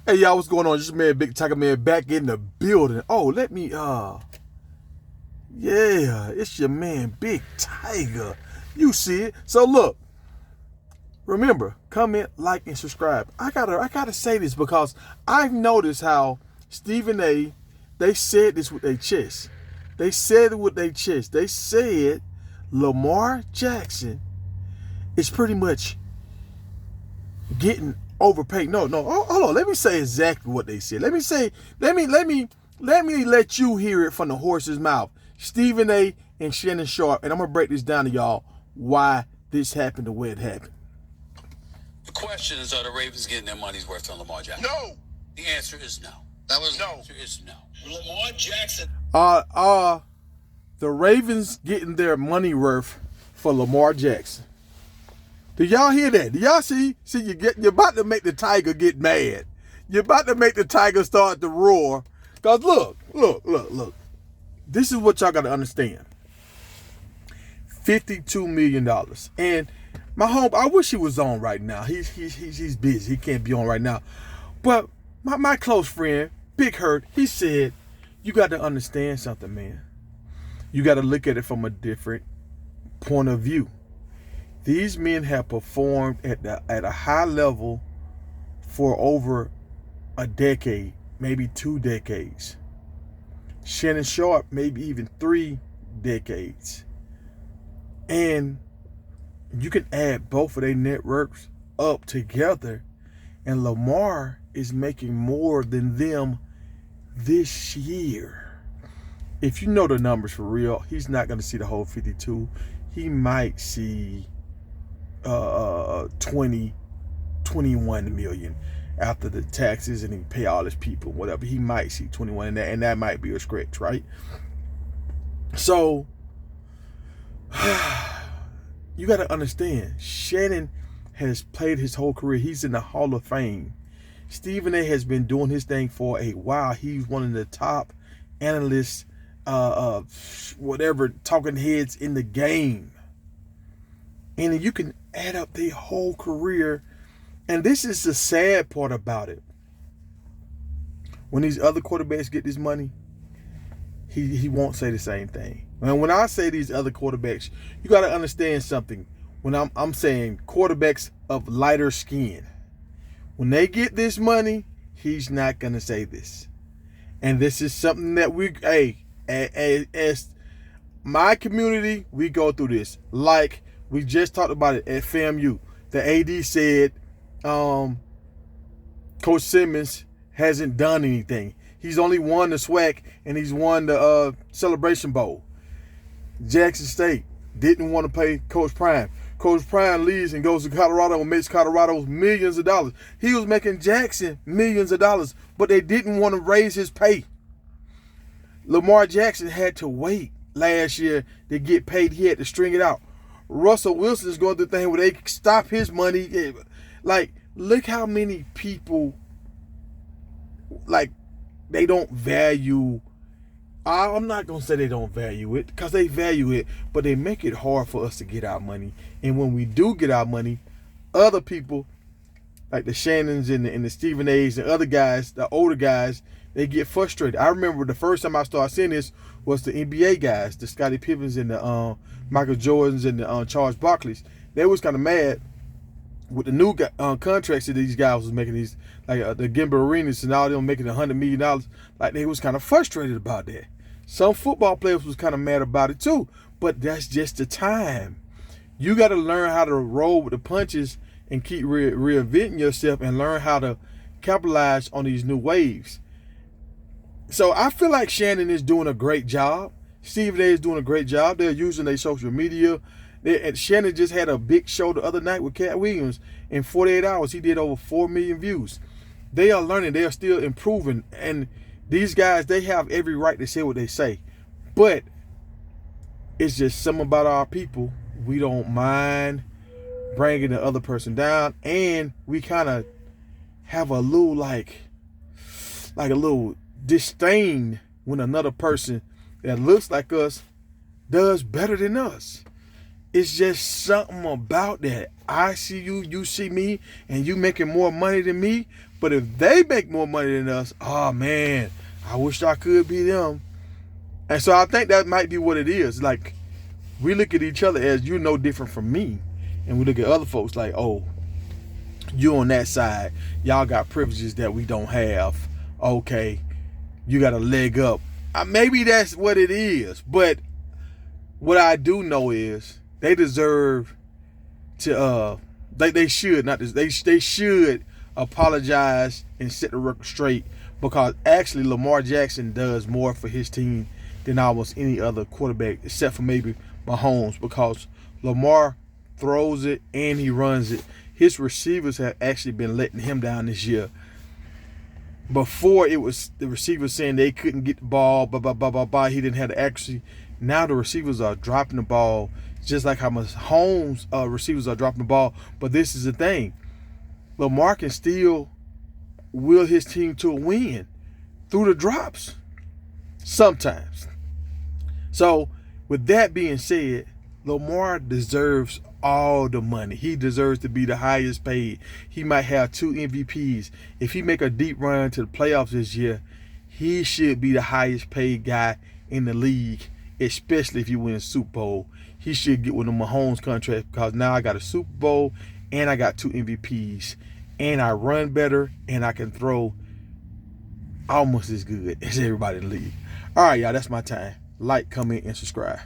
Hey y'all, what's going on? Just man, Big Tiger Man back in the building. Oh, let me yeah, it's your man Big Tiger. You see it. So look, remember, comment, like, and subscribe. I gotta say this because I've noticed how Stephen A, they said this with their chest. They said it with their chest. They said Lamar Jackson is pretty much getting overpaid. No, hold on. Let me say exactly what they said. Let me let you hear it from the horse's mouth. Stephen A and Shannon Sharp, and I'm gonna break this down to y'all why this happened the way it happened. The question is, are the Ravens getting their money's worth on Lamar Jackson? No. The answer is no. That was The no. answer is no. Lamar Jackson. The Ravens getting their money worth for Lamar Jackson. Do y'all hear that? Do y'all see? See, you're about to make the Tiger get mad. You're about to make the Tiger start to roar. Cause look. This is what y'all gotta understand. $52 million. And my home, I wish he was on right now. He's busy. He can't be on right now. But my close friend, Big Hurt, he said, you got to understand something, man. You got to look at it from a different point of view. These men have performed at a high level for over a decade, maybe 2 decades. Shannon Sharp, maybe even 3 decades. And you can add both of their networks up together, and Lamar is making more than them this year. If you know the numbers for real, he's not going to see the whole 52. He might see 20, 21 million after the taxes and he pay all his people, whatever. He might see 21, and that might be a stretch, right? So you got to understand, Shannon has played his whole career. He's in the Hall of Fame. Stephen A has been doing his thing for a while. He's one of the top analysts, whatever, talking heads in the game. And you can add up their whole career. And this is the sad part about it. When these other quarterbacks get this money, he won't say the same thing. And when I say these other quarterbacks, you got to understand something. When I'm saying quarterbacks of lighter skin, when they get this money, he's not going to say this. And this is something that as my community, we go through this. Like we just talked about it at FAMU. The AD said Coach Simmons hasn't done anything. He's only won the SWAC and he's won the Celebration Bowl. Jackson State didn't want to pay Coach Prime. Coach Prime leaves and goes to Colorado and makes Colorado millions of dollars. He was making Jackson millions of dollars, but they didn't want to raise his pay. Lamar Jackson had to wait last year to get paid. He had to string it out. Russell Wilson is going through the thing where they stop his money. Like, look how many people, like, they don't value. I'm not going to say they don't value it, because they value it, but they make it hard for us to get our money. And when we do get our money, other people, like the Shannons and the Stephen A's and other guys, the older guys, they get frustrated. I remember the first time I started seeing this was the NBA guys, the Scottie Pippens and the Michael Jordans and the Charles Barkleys. They was kind of mad with the new contracts that these guys was making, these like the Gimba Arenas and all them making $100 million. Like, they was kind of frustrated about that. Some football players was kind of mad about it too, but that's just the time. You got to learn how to roll with the punches and keep reinventing yourself and learn how to capitalize on these new waves. So I feel like Shannon is doing a great job. Stephen A is doing a great job. They're using their social media. And Shannon just had a big show the other night with Cat Williams. In 48 hours, he did over 4 million views. They are learning. They are still improving. And these guys, they have every right to say what they say. But it's just something about our people. We don't mind bringing the other person down. And we kind of have a little, like a little disdain when another person that looks like us does better than us. It's just something about that. I see you, you see me, and you making more money than me, But if they make more money than us, oh man, I wish I could be them. And so I think that might be what it is. Like, we look at each other as you're no different from me. And we look at other folks like, oh, you on that side. Y'all got privileges that we don't have. Okay, you got a leg up. Maybe that's what it is. But what I do know is they deserve to, they should, not this, they should apologize and set the record straight, because actually Lamar Jackson does more for his team than almost any other quarterback, except for maybe Mahomes, because Lamar throws it and he runs it. His receivers have actually been letting him down this year. Before, it was the receivers saying they couldn't get the ball, blah, blah, blah, blah, blah. He didn't have the accuracy. Now the receivers are dropping the ball, just like how Mahomes receivers are dropping the ball. But this is the thing. Lamar can still will his team to a win through the drops sometimes. So with that being said, Lamar deserves all the money. He deserves to be the highest paid. He might have 2 MVPs. If he make a deep run to the playoffs this year, he should be the highest paid guy in the league, especially if he wins Super Bowl. He should get one of Mahomes' contracts, because now I got a Super Bowl and I got 2 MVPs and I run better and I can throw almost as good as everybody in the league. All right, y'all, that's my time. Like, comment, and subscribe.